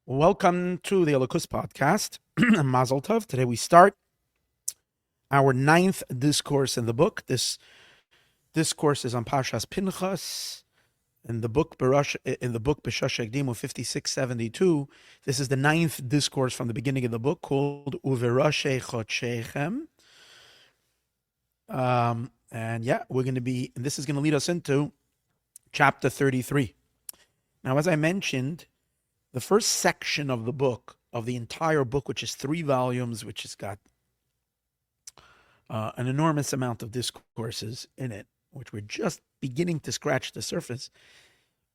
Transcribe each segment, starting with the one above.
Welcome to the Elokus podcast. Mazel Tov. Today we start our ninth discourse in the book. This discourse is on Parshas Pinchas in the book B'Shosh Ekdimu 5672. This is the ninth discourse from the beginning of the book called Uveroshe Chodsheichem. And this is going to lead us into chapter 33. Now, as I mentioned, the first section of the book, of the entire book, which is 3 volumes, which has got an enormous amount of discourses in it, which we're just beginning to scratch the surface.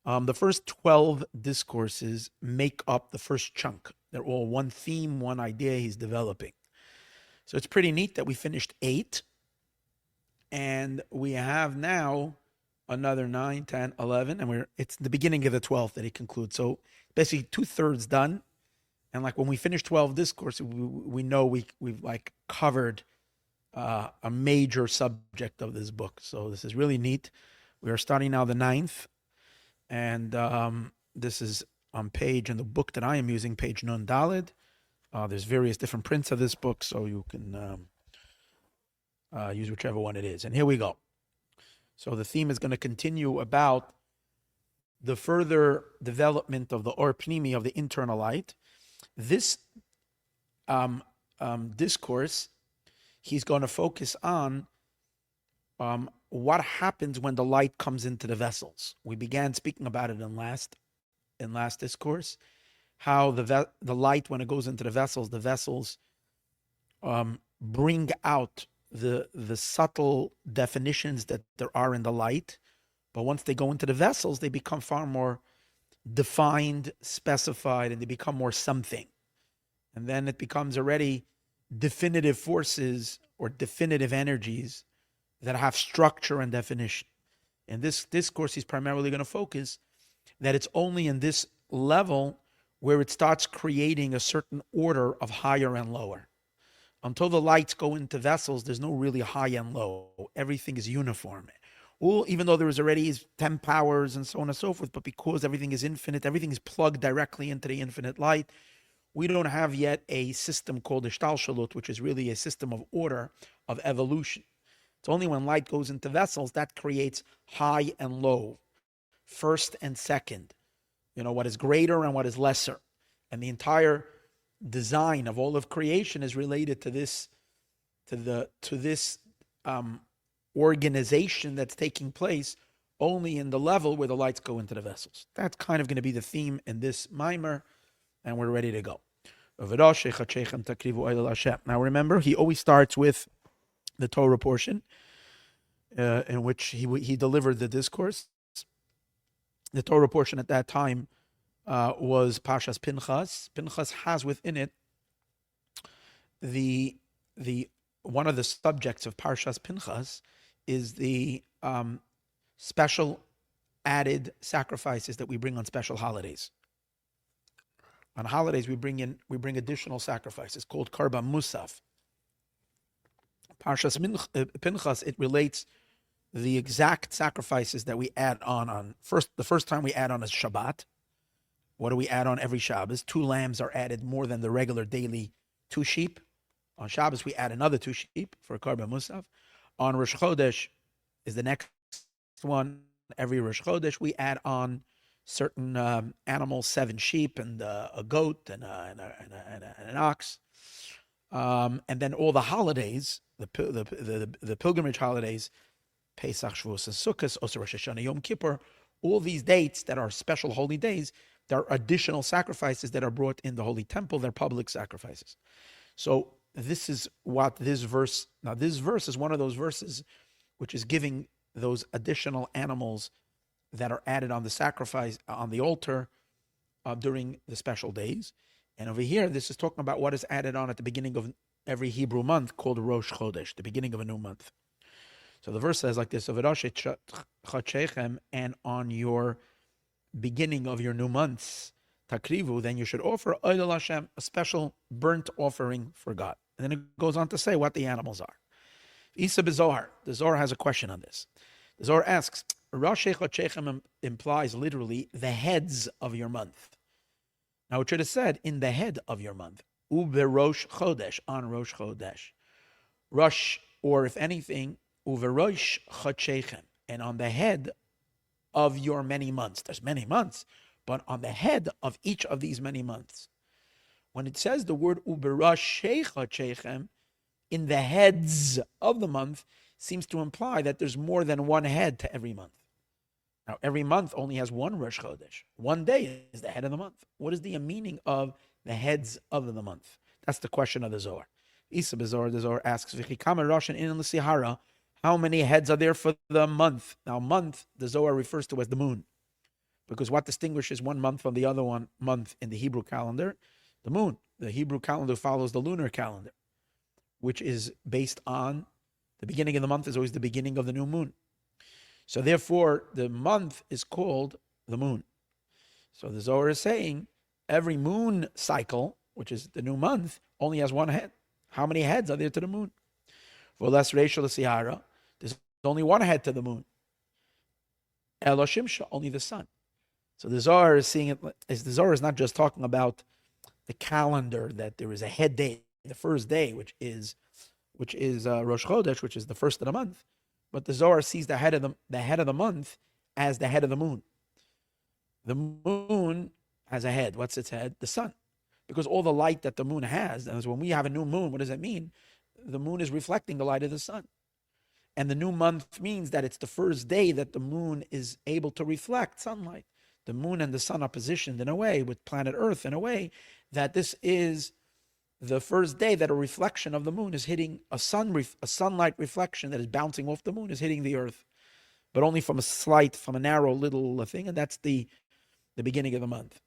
The first 12 discourses make up the first chunk. They're all one theme, one idea he's developing. So it's pretty neat that we finished 8, and we have now another 9, 10, 11, and it's the beginning of the 12th that he concludes. So basically 2/3 done. And like when we finish 12 discourse, we know we've like covered a major subject of this book. So this is really neat. We are starting now the 9th. And this is on page in the book that I am using, page Nun Daled. There's various different prints of this book, so you can use whichever one it is. And here we go. So the theme is going to continue about the further development of the Or Pnimi, of the internal light. This discourse, he's going to focus on what happens when the light comes into the vessels. We began speaking about it in last discourse, how the light, when it goes into the vessels bring out the subtle definitions that there are in the light, but once they go into the vessels, they become far more defined, specified, and they become more something. And then it becomes already definitive forces or definitive energies that have structure and definition. In this discourse, he's primarily going to focus that it's only in this level where it starts creating a certain order of higher and lower. Until the lights go into vessels, there's no really high and low. Everything is uniform. Even though there is already 10 powers and so on and so forth, but because everything is infinite, everything is plugged directly into the infinite light, we don't have yet a system called Ishtalshalut, which is really a system of order, of evolution. It's only when light goes into vessels that creates high and low, first and second, what is greater and what is lesser. And the entire design of all of creation is related to this, organization that's taking place only in the level where the lights go into the vessels. That's kind of going to be the theme in this Maamor, and we're ready to go. Now remember, he always starts with the Torah portion in which he delivered the discourse. The Torah portion at that time was Parshas Pinchas. Pinchas has within it the one of the subjects of Parshas Pinchas is the special added sacrifices that we bring on special holidays. On holidays, we bring additional sacrifices called Karban Musaf. Parshas Pinchas, it relates the exact sacrifices that we add on the first time we add on is Shabbat. What do we add on every Shabbos? 2 lambs are added more than the regular daily 2 sheep. On Shabbos, we add another 2 sheep for Karban Musaf. On Rosh Chodesh is the next one. Every Rosh Chodesh, we add on certain animals, 7 sheep and a goat and an ox. And then all the holidays, the pilgrimage holidays, Pesach, Shavuos, and Sukkot, also Rosh Hashanah, Yom Kippur, all these dates that are special holy days, there are additional sacrifices that are brought in the holy temple. They're public sacrifices. So this is what this verse is one of those verses which is giving those additional animals that are added on the sacrifice, on the altar during the special days. And over here, this is talking about what is added on at the beginning of every Hebrew month called Rosh Chodesh, the beginning of a new month. So the verse says like this, and on your beginning of your new months, takrivu, then you should offer Oilal Hashem, a special burnt offering for God. And then it goes on to say what the animals are. Isa B'Zohar, the Zohar has a question on this. The Zohar asks, Rosh Chodsheichem implies literally the heads of your month. Now, it should have said in the head of your month. Uberosh chodesh, on Rosh Chodesh. Rosh, or if anything, uverosh Chodsheichem, and on the head of your many months. There's many months, but on the head of each of these many months. When it says the word uberosh Chodsheichem, in the heads of the month, seems to imply that there's more than one head to every month. Now, every month only has one Rosh Chodesh. One day is the head of the month. What is the meaning of the heads of the month? That's the question of the Zohar. Isa Bezor, the Zohar asks, how many heads are there for the month? Now, month, the Zohar refers to as the moon. Because what distinguishes one month from the other one month in the Hebrew calendar? The moon. The Hebrew calendar follows the lunar calendar, which is based on the beginning of the month is always the beginning of the new moon. So therefore, the month is called the moon. So the Zohar is saying every moon cycle, which is the new month, only has one head. How many heads are there to the moon? For less racial sihara, there's only one head to the moon. Eloshimsha, only the sun. So the Zohar is seeing it as the Zohar is not just talking about the calendar, that there is a head day, the first day, which is Rosh Chodesh, which is the first of the month. But the Zohar sees the head of the month as the head of the moon. The moon has a head. What's its head? The sun. Because all the light that the moon has, and when we have a new moon, what does that mean? The moon is reflecting the light of the sun. And the new month means that it's the first day that the moon is able to reflect sunlight. The moon and the sun are positioned in a way with planet Earth in a way that this is the first day that a reflection of the moon is hitting a sunlight reflection that is bouncing off the moon is hitting the earth, but only from a narrow little thing, and that's the beginning of the month.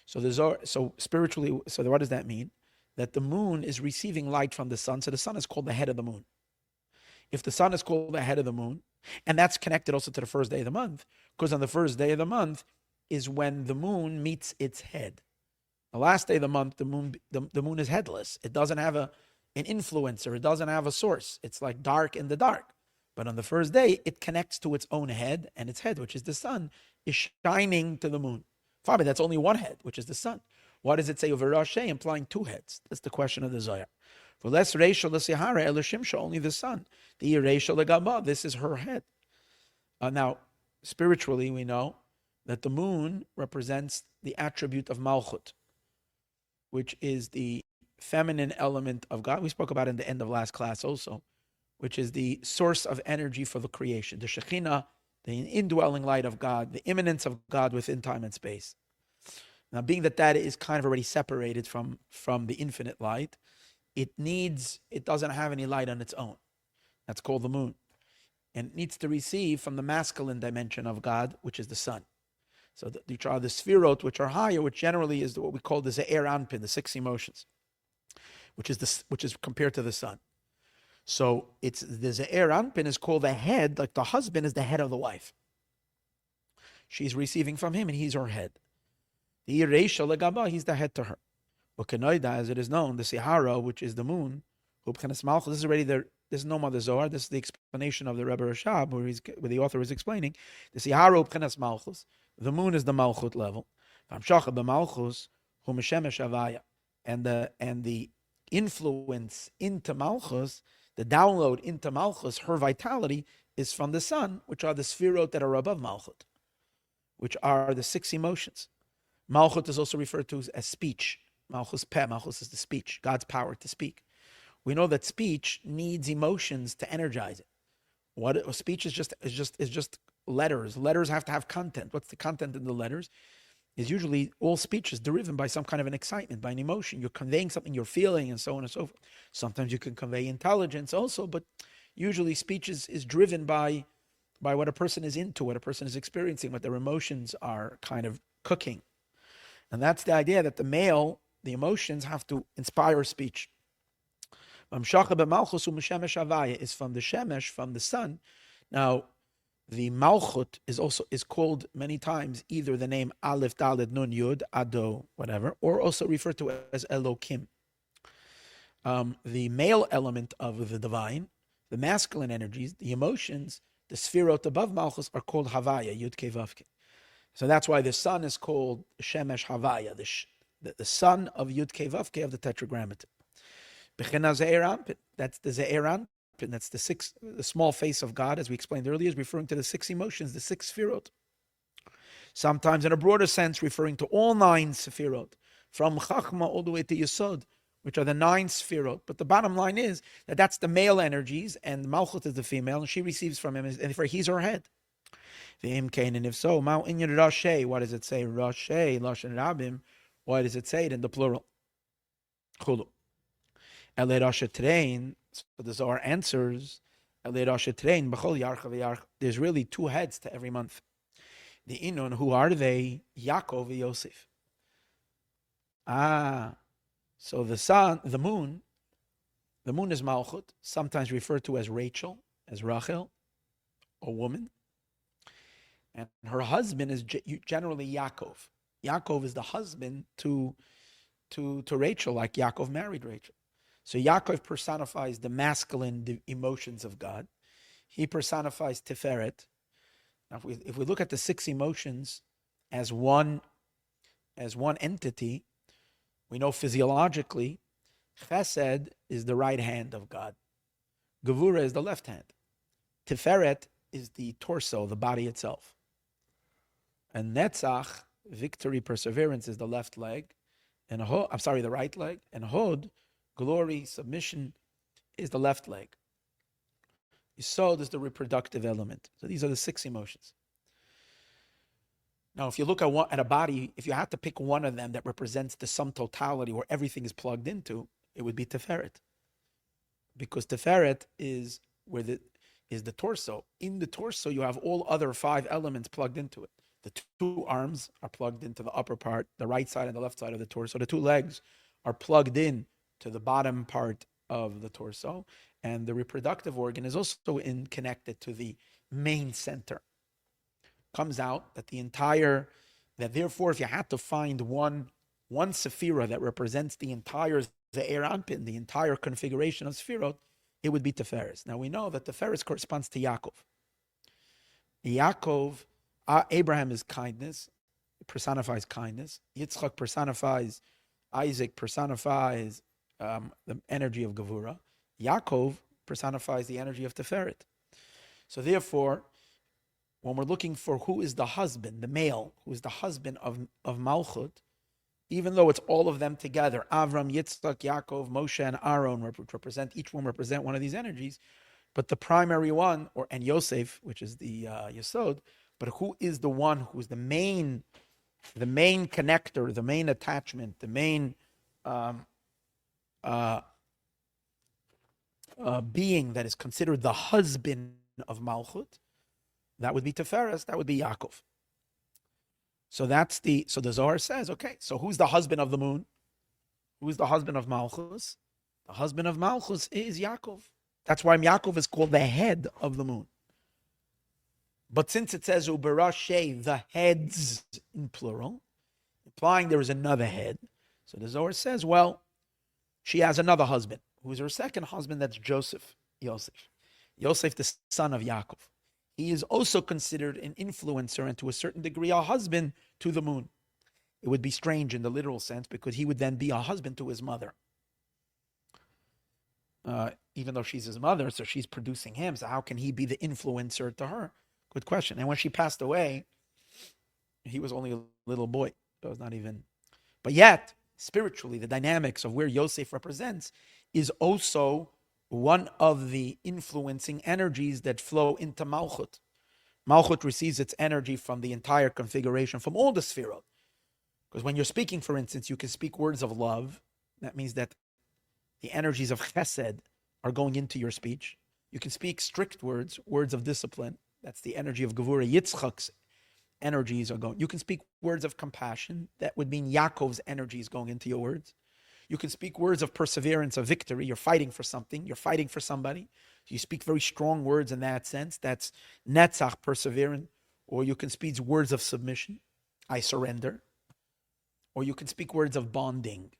So spiritually, so what does that mean? That the moon is receiving light from the sun, so the sun is called the head of the moon. If the sun is called the head of the moon, and that's connected also to the first day of the month, because on the first day of the month is when the moon meets its head. The last day of the month, the moon is headless. It doesn't have an influencer. It doesn't have a source. It's like dark in the dark. But on the first day, it connects to its own head, and its head, which is the sun, is shining to the moon. Fine, that's only one head, which is the sun. Why does it say over Rashi, implying two heads? That's the question of the Zohar. For less Reishal L'Sihara Elishimsha, only the sun. The Reishal L'Gaba, this is her head. Now, spiritually, we know that the moon represents the attribute of Malchut, which is the feminine element of God. We spoke about it in the end of last class also, which is the source of energy for the creation. The Shekhinah, the indwelling light of God, the immanence of God within time and space. Now, being that is kind of already separated from the infinite light, it doesn't have any light on its own. That's called the moon. And it needs to receive from the masculine dimension of God, which is the sun. So which are the sphirot, which are higher, which generally is what we call the Ze'er Anpin, the 6 emotions, which is compared to the sun. So it's the Ze'er Anpin is called the head, like the husband is the head of the wife. She's receiving from him, and he's her head. The Yireisha Legaba, he's the head to her. Ukenoida, as it is known, the Sihara, which is the moon, this is already there. This is no more the Zohar. This is the explanation of the Rebbe Rashab, where the author is explaining the Sihara Ubchenas Malchus. The moon is the Malchut level. And the influence into Malchus, the download into Malchus, her vitality is from the sun, which are the Sphirot that are above Malchut, which are the 6 emotions. Malchut is also referred to as speech. Malchus Peh, Malchus is the speech, God's power to speak. We know that speech needs emotions to energize it. What speech is just letters. Letters have to have content. What's the content in the letters? Is usually all speech is driven by some kind of an excitement, by an emotion. You're conveying something you're feeling, and so on and so forth. Sometimes you can convey intelligence also, but usually speech is driven by what a person is into, what a person is experiencing, what their emotions are kind of cooking. And that's the idea that the emotions have to inspire speech. Is from the Shemesh, from the sun. Now, the Malchut is called many times either the name Aleph, Dalet, Nun, Yud, Ado, whatever, or also referred to as Elokim. The male element of the divine, the masculine energies, the emotions, the Sphirot above Malchus are called Havaya, Yud, Ke, Vav, Ke. So that's why the sun is called Shemesh Havaya, the son of Yud Kei Vav Kei of the Tetragrammaton. Bechina Ze'er Anpin, that's the Ze'er Anpin, that's the small face of God, as we explained earlier, is referring to the 6 emotions, the 6 Sefirot. Sometimes in a broader sense, referring to all 9 Sefirot, from Chachma all the way to Yesod, which are the 9 Sefirot. But the bottom line is that that's the male energies, and Malchut is the female, and she receives from him, and for he's her head. And if so, what does it say? Rashay, Lashon Rabim. Why does it say it in the plural? Chulu. Ele Rasha Train. So the Zohar answers. Ele Rasha Train. B'chol Yarcha v'Yarcha. There's really 2 heads to every month. The Inun, who are they? Yaakov and Yosef. So the sun, the moon is Malchut, sometimes referred to as Rachel, as Rachel, a woman. And her husband is generally Yaakov. Yaakov is the husband to Rachel, like Yaakov married Rachel. So Yaakov personifies the masculine emotions of God. He personifies Tiferet. Now, if we look at the 6 emotions as one entity, we know physiologically, Chesed is the right hand of God. Gevura is the left hand. Tiferet is the torso, the body itself. And Netzach, victory, perseverance, is the left leg. And the right leg. And Hod, glory, submission, is the left leg. Yisod is the reproductive element. So these are the 6 emotions. Now, if you look at a body, if you had to pick one of them that represents the sum totality where everything is plugged into, it would be Tiferet. Because Tiferet is the torso. In the torso, you have all other 5 elements plugged into it. The 2 arms are plugged into the upper part, the right side and the left side of the torso. The 2 legs are plugged in to the bottom part of the torso. And the reproductive organ is also connected to the main center. Comes out that therefore, if you had to find one Sephira that represents the entire Ze'er Anpin, the entire configuration of Sefirot, it would be Tiferes. Now we know that Tiferes corresponds to Yaakov. Abraham is kindness, personifies kindness. Yitzchak personifies, Isaac personifies the energy of Gevura. Yaakov personifies the energy of Tiferet. So therefore, when we're looking for who is the husband, the male, who is the husband of Malchut, even though it's all of them together, Avram, Yitzchak, Yaakov, Moshe, and Aaron each one represent one of these energies, but the primary one, and Yosef, which is the Yesod, but who is the one who is the main connector, the main attachment, the main being that is considered the husband of Malchut? That would be Tiferes, that would be Yaakov. So the Zohar says, okay, so who's the husband of the moon? Who's the husband of Malchus? The husband of Malchus is Yaakov. That's why Yaakov is called the head of the moon. But since it says Uberashe, the heads in plural, implying there is another head, so the Zohar says, well, she has another husband, who is her second husband, that's Yosef, the son of Yaakov. He is also considered an influencer and to a certain degree a husband to the moon. It would be strange in the literal sense because he would then be a husband to his mother. Even though she's his mother, so she's producing him. So how can he be the influencer to her? Good question. And when she passed away, he was only a little boy. So it was not even. But yet, spiritually, the dynamics of where Yosef represents is also one of the influencing energies that flow into Malchut. Malchut receives its energy from the entire configuration, from all the Sefirot. Because when you're speaking, for instance, you can speak words of love. That means that the energies of Chesed are going into your speech. You can speak strict words of discipline. That's the energy of Gevura. Yitzchak's energies are going. You can speak words of compassion. That would mean Yaakov's energy is going into your words. You can speak words of perseverance, of victory. You're fighting for something. You're fighting for somebody. You speak very strong words in that sense. That's netzach, perseverance. Or you can speak words of submission. I surrender. Or you can speak words of bonding,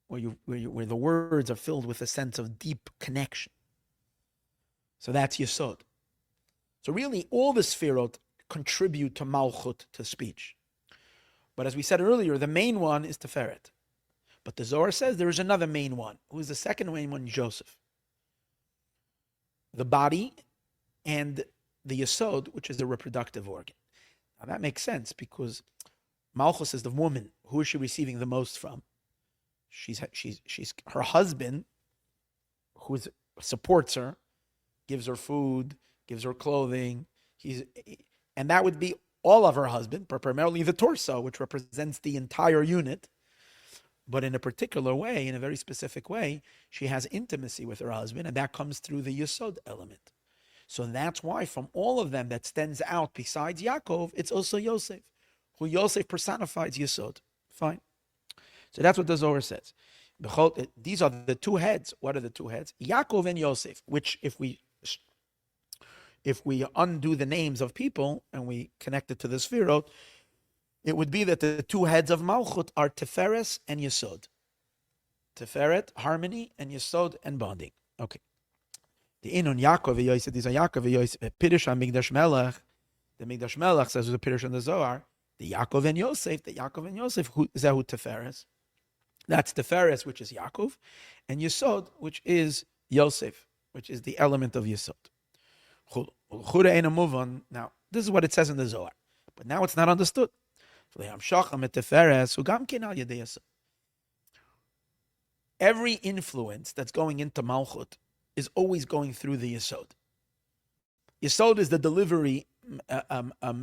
where the words are filled with a sense of deep connection. So that's Yesod. So really, all the Sefirot contribute to Malchut, to speech. But as we said earlier, the main one is Tiferet. But the Zohar says there is another main one. Who is the second main one? Joseph. The body and the Yesod, which is the reproductive organ. Now that makes sense because Malchus is the woman. Who is she receiving the most from? She's her husband, who supports her, gives her food, gives her clothing. And that would be all of her husband, but primarily the torso, which represents the entire unit. But in a particular way, in a very specific way, she has intimacy with her husband, and that comes through the Yesod element. So that's why from all of them that stands out besides Yaakov, it's also Yosef, who Yosef personifies Yesod. Fine. So that's what the Zohar says. These are the two heads. What are the two heads? Yaakov and Yosef, which if we undo the names of people and we connect it to the Sfirot, it would be that the two heads of Malchut are Tiferes and Yesod. Tiferet, harmony, and Yesod, and bonding. Okay. The Inun Yaakov Yosef, these are Yaakov Yosef, Pirush on Migdash Melech. The Migdash Melech says there's a Pirush in the Zohar. The Yaakov and Yosef, who is Zehu Tiferes. That's Tiferes, which is Yaakov, and Yesod, which is Yosef, which is the element of Yesod. Now, this is what it says in the Zohar, but now it's not understood. Every influence that's going into Malchut is always going through the Yesod. Yesod is the delivery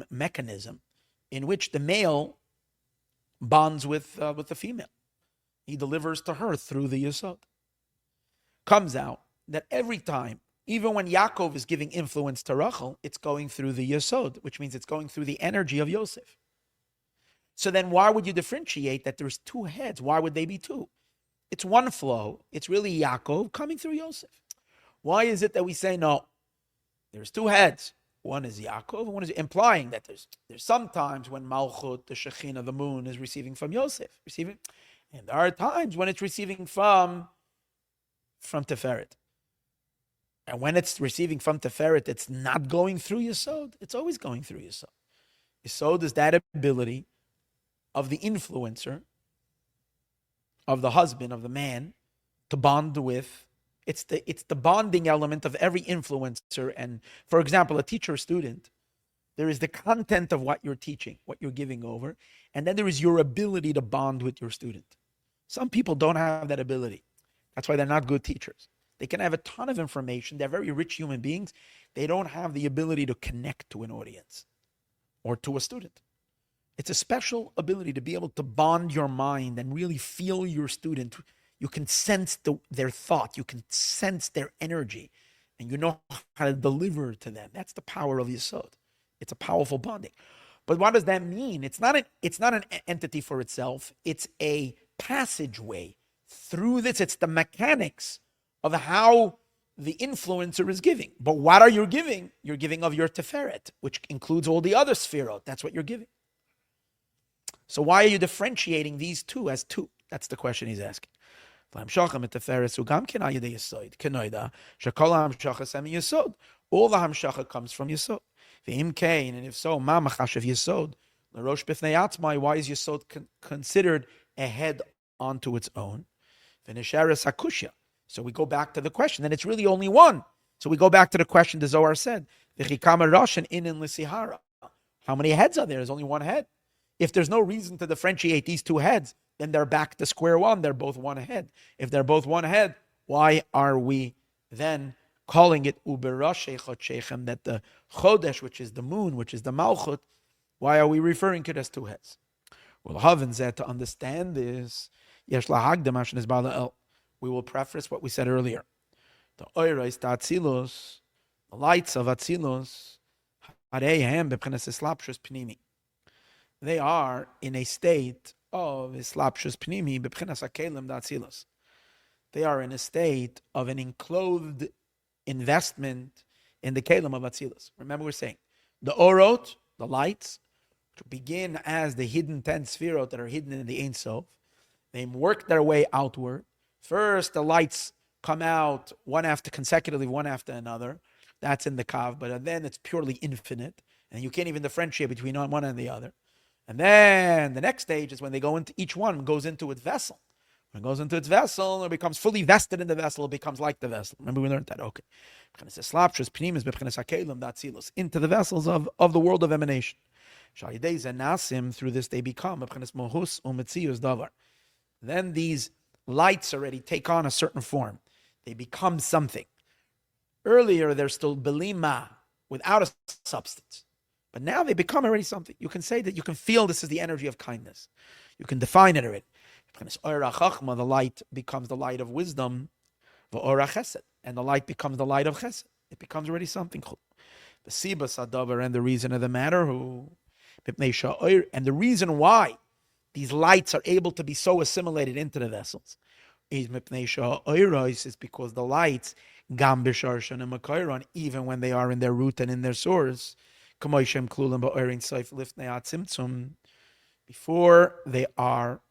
mechanism in which the male bonds with the female. He delivers to her through the Yesod. Comes out that every time, even when Yaakov is giving influence to Rachel, it's going through the Yesod, which means it's going through the energy of Yosef. So then why would you differentiate that there's two heads? Why would they be two? It's one flow. It's really Yaakov coming through Yosef. Why is it that we say, no, there's two heads? One is Yaakov, and one is implying that there's sometimes when Malchut, the Shekhinah, the moon, is receiving from Yosef. And there are times when it's receiving from Tiferet. And when it's receiving from Tiferet, it's not going through Yesod. It's always going through Yesod. Yesod is that ability of the influencer, of the husband, of the man, to bond with. It's the bonding element of every influencer. And for example, a teacher or student, there is the content of what you're teaching, what you're giving over, and then there is your ability to bond with your student. Some people don't have that ability. That's why they're not good teachers. They can have a ton of information. They're very rich human beings. They don't have the ability to connect to an audience or to a student. It's a special ability to be able to bond your mind and really feel your student. You can sense their thought. You can sense their energy. And you know how to deliver to them. That's the power of Yesod. It's a powerful bonding. But what does that mean? It's not an entity for itself. It's a passageway through this. It's the mechanics of how the influencer is giving. But what are you giving? You're giving of your Tiferet, which includes all the other Sfirot. That's what you're giving. So why are you differentiating these two as two? That's the question he's asking. All the Hamshacha comes from Yesod. And if so, why is Yesod considered a head onto its own? So we go back to the question, and it's really only one. So we go back to the question the Zohar said, how many heads are there? There's only one head. If there's no reason to differentiate these two heads, then they're back to square one. They're both one head. If they're both one head, why are we then calling it Chodsheichem, that the Chodesh, which is the moon, which is the Malchut, why are we referring to it as two heads? Well, to understand this, we will preface what we said earlier. The Oirais, the Atzilos, the lights of Atzilos, they are in a state of Islapshus Pnimi, B'pchinas HaKelim D'Atzilos. They are in a state of an enclosed investment in the Kelim of Atzilos. Remember we're saying, the Orot, the lights, which begin as the hidden 10 Sfirot that are hidden in the Ein Sof, they work their way outward. First, the lights come out consecutively, one after another. That's in the Kav, but then it's purely infinite, and you can't even differentiate between one and the other. And then the next stage is when they go into, each one goes into its vessel. When it goes into its vessel, it becomes fully vested in the vessel. It becomes like the vessel. Remember we learned that. Okay. Into the vessels of the world of emanation. Through this they become. Then these lights already take on a certain form. They become something. Earlier, they're still belima, without a substance. But now they become already something. You can say that you can feel this is the energy of kindness. You can define it already. The light becomes the light of wisdom, and the light becomes the light of chesed. It becomes already something. The sibas adavar, and the reason of the matter, and the reason why these lights are able to be so assimilated into the vessels is because the lights, even when they are in their root and in their source, before they are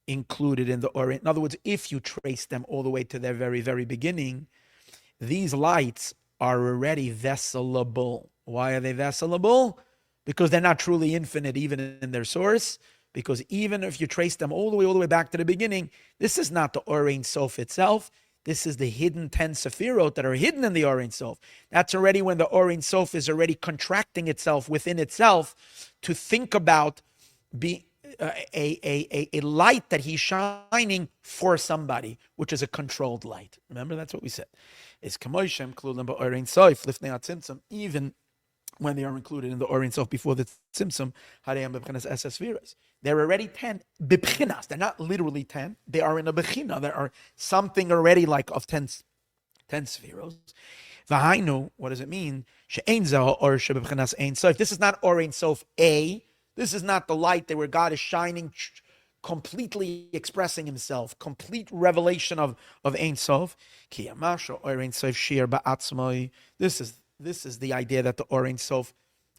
included in the Orient. In other words, if you trace them all the way to their very, very beginning, these lights are already vesselable. Why are they vesselable? Because they're not truly infinite even in their source. Because even if you trace them all the way back to the beginning, this is not the Orient Sof itself. This is the hidden 10 Sefirot that are hidden in the Orient Sof. That's already when the Orient Sof is already contracting itself within itself to think about a light that he's shining for somebody, which is a controlled light. Remember, that's what we said. Is Kamoishem Klulim Ba'Orient Sof Lifnei HaTzimtzum, even when they are included in the Orient Sof before the Tzimtzum, Hareyam B'Bchinas Esses Viras. They're already 10 B'Bchinas. They're not literally 10. They are in a B'china. There are something already like of 10 Spheros. V'hainu, what does it mean? She'ein Zeh Or Sheb'Bchinas Ein Sof. This is not Orient Sof A. This is not the light that where God is shining, completely expressing himself, complete revelation of Ein Sof. Ki Yamasho Or Ein Sof Shir Ba'atzmoi. This is the idea that the Orient Sof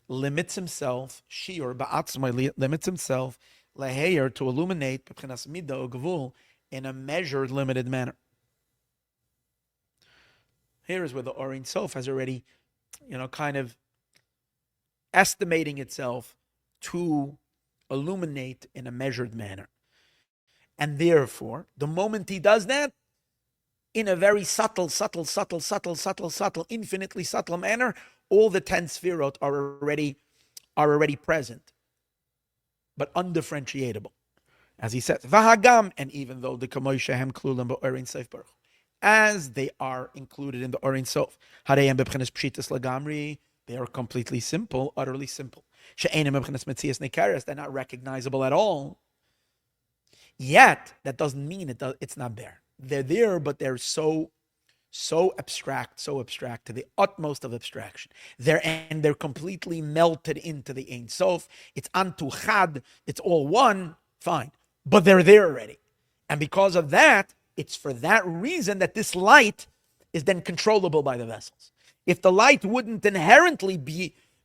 limits himself, Shir Ba'atzmoi limits himself, Leheyer, to illuminate B'Bchinas Midah or Gevul in a measured, limited manner. Here is where the Orient Sof has already, kind of estimating itself to illuminate in a measured manner. And therefore, the moment he does that, in a very subtle, infinitely subtle manner, all the 10 Sefirot are already present, but undifferentiatable. As he says, Vahagam, and even though the Chodsheichem Klulim Ba'Orient Sof Baruch, as they are included in the Orient Sof, Hareyam B'Bchinas Pshitas Lagamri, they are completely simple, utterly simple. She'enim B'Bchinas Metzias Nekaris, they're not recognizable at all. Yet, that doesn't mean it's not there. They're there, but they're so abstract to the utmost of abstraction. They're completely melted into the Ein Sof. It's antu chad, it's all one, fine. But they're there already. And because of that, it's for that reason that this light is then controllable by the vessels. If the light wouldn't inherently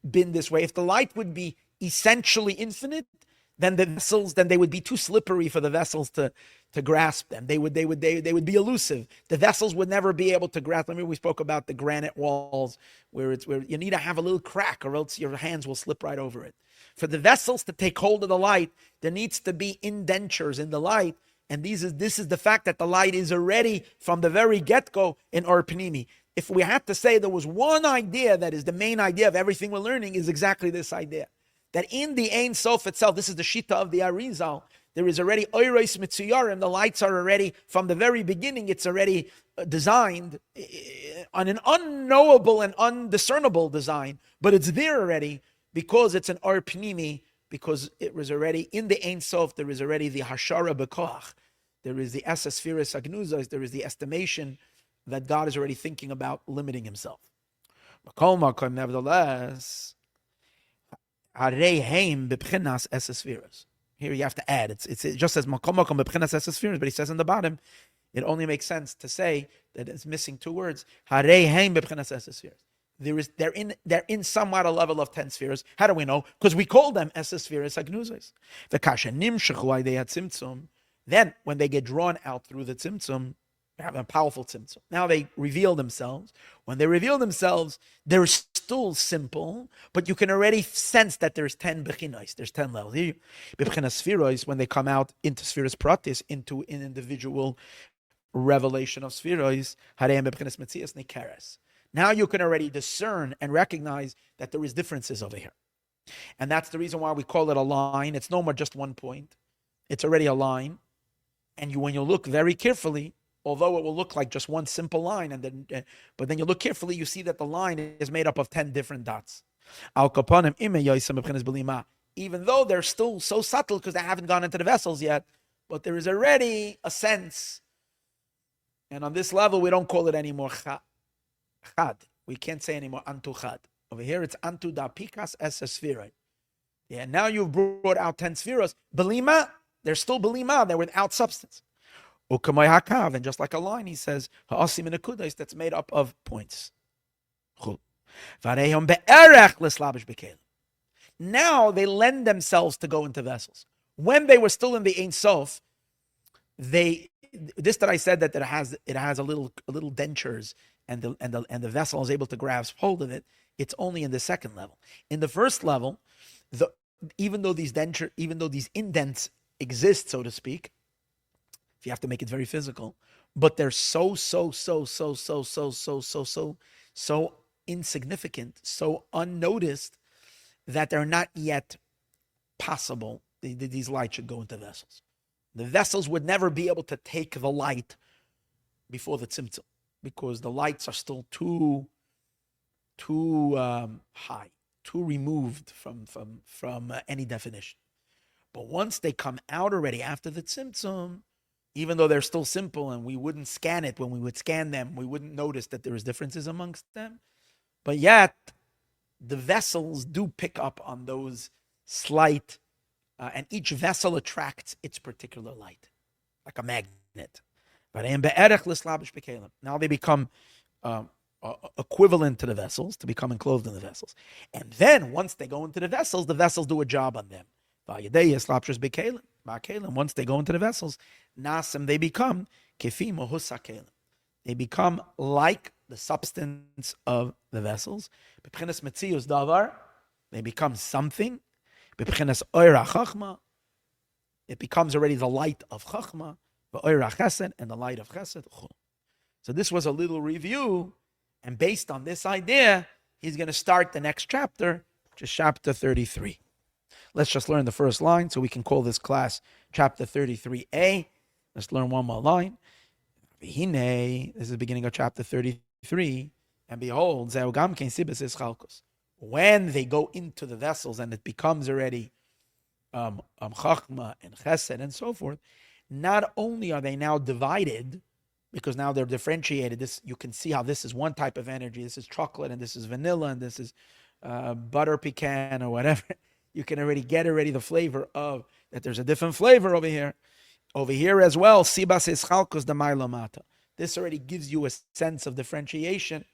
been this way, if the light would be essentially infinite, then they would be too slippery for the vessels to grasp them. They would be elusive. The vessels would never be able to grasp. Remember we spoke about the granite walls where you need to have a little crack or else your hands will slip right over it. For the vessels to take hold of the light, there needs to be indentures in the light. And this is the fact that the light is already from the very get-go in Or Pnimi. If we had to say there was one idea that is the main idea of everything we're learning, is exactly this idea. That in the Ein Sof itself, this is the Shita of the Arizal, there is already Oiros Mitzuyarim, the lights are already, from the very beginning, it's already designed on an unknowable and undiscernible design, but it's there already because it's an Or Pnimi, because it was already, in the Ein Sof, there is already the Hashara B'Koach, there is the Esa Spheres Agnuzas, there is the estimation that God is already thinking about limiting himself. Nevertheless, here you have to add. It just says but he says in the bottom, it only makes sense to say that it's missing two words. They're in somewhat a level of 10 spheres. How do we know? Because we call them spheres agnuzos. Then when they get drawn out through the tzimtzum, they have a powerful tzimtzum. Now they reveal themselves. When they reveal themselves, they're still simple, but you can already sense that there's 10 bechinos, there's 10 levels. Bechinas spherois, when they come out into spheros pratis, into an individual revelation of spherois, hareim bechinas metzias nikeres. Now you can already discern and recognize that there is differences over here. And that's the reason why we call it a line. It's no more just one point. It's already a line. And when you look very carefully, although it will look like just one simple line, but then you look carefully, you see that the line is made up of 10 different dots. Even though they're still so subtle because they haven't gone into the vessels yet, but there is already a sense. And on this level, we don't call it anymore chad. We can't say anymore antu chad. Over here, it's antu da pikas es sphera. Yeah, now you've brought out 10 spheros. Belima, they're still belima, they're without substance. And just like a line, he says, ha'asim in a kudais that's made up of points. Now they lend themselves to go into vessels. When they were still in the Ein Sof, this that I said that it has a little dentures and the vessel is able to grasp hold of it. It's only in the second level. In the first level, even though these indents exist, so to speak, if you have to make it very physical, but they're so insignificant, so unnoticed that they're not yet possible. These lights should go into vessels. The vessels would never be able to take the light before the tzimtzum because the lights are still too high, too removed from any definition. But once they come out already after the tzimtzum, even though they're still simple and we wouldn't scan it when we would scan them, we wouldn't notice that there is differences amongst them. But yet, the vessels do pick up on those slight, and each vessel attracts its particular light, like a magnet. Now they become equivalent to the vessels, to become enclosed in the vessels. And then, once they go into the vessels do a job on them. Once they go into the vessels, nasim, they become kefim or husakelim. They become like the substance of the vessels. B'pchinas metzius davar, they become something. B'pchinas oira chachma, it becomes already the light of chachma, v'oira chesed, and the light of chesed. So this was a little review, and based on this idea, he's going to start the next chapter, which is chapter 33. Let's just learn the first line so we can call this class chapter 33a. Let's learn one more line. This is the beginning of chapter 33. And behold, when they go into the vessels and it becomes already chachma and chesed and so forth, not only are they now divided, because now they're differentiated. This, you can see how this is one type of energy. This is chocolate and this is vanilla and this is butter pecan or whatever. You can already get the flavor of that. There's a different flavor over here. Over here as well, sibas is chalkos the mailomata. This already gives you a sense of differentiation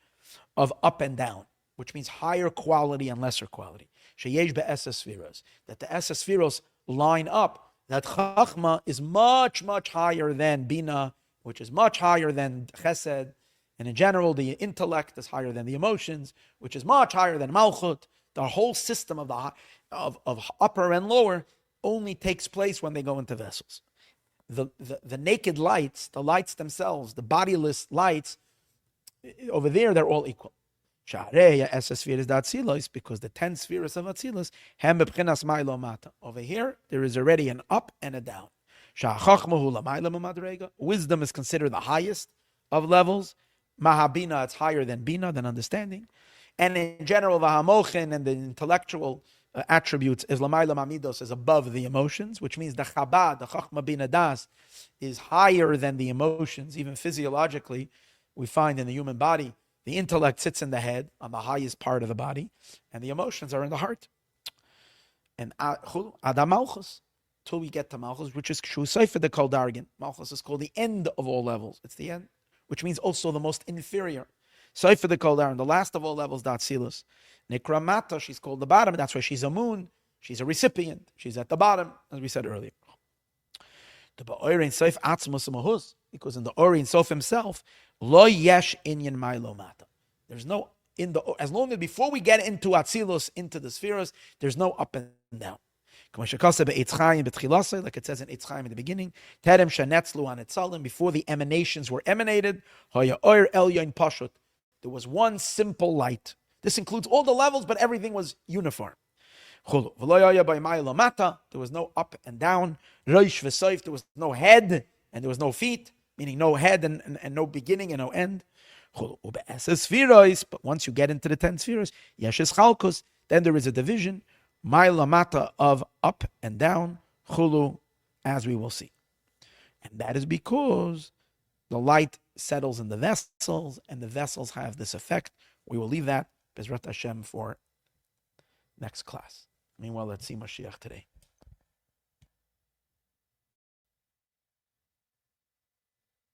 of up and down, which means higher quality and lesser quality. Sheyesh be'esas spheros, that the esas spheros line up. That chachma is much, much higher than bina, which is much higher than chesed, and in general, the intellect is higher than the emotions, which is much higher than malchut. The whole system of upper and lower only takes place when they go into vessels. The naked lights, the lights themselves, the bodiless lights, over there, they're all equal. Because the 10 spheres of Atzilus, over here, there is already an up and a down. Wisdom is considered the highest of levels. Mahabina, it's higher than bina, than understanding. And in general, the hamochin and the intellectual attributes is lamayla mamidos, is above the emotions, which means the chabad, the chachma bina das, is higher than the emotions. Even physiologically, we find in the human body, the intellect sits in the head, on the highest part of the body, and the emotions are in the heart. And adam malchus, till we get to malchus, which is kshu seifer the kol dargin. Malchus is called the end of all levels. It's the end, which means also the most inferior. Seifer the kol dargin, the last of all levels, datsilus. Nikra mata, she's called the bottom. That's why she's a moon. She's a recipient. She's at the bottom, as we said earlier. Because in the Ori and Sof himself, lo yesh inyan mailo mata. There's no as long as before we get into Atzilus, into the spheres, there's no up and down. Like it says in Eitz Chaim in the beginning, Terem shenetzlu an etzalim, before the emanations were emanated, there was one simple light. This includes all the levels, but everything was uniform. There was no up and down. There was no head and there was no feet, meaning no head and no beginning and no end. But once you get into the 10 spheres, then there is a division, of up and down, as we will see. And that is because the light settles in the vessels, and the vessels have this effect. We will leave that, Bezrat Hashem, for next class. Meanwhile, let's see Mashiach today.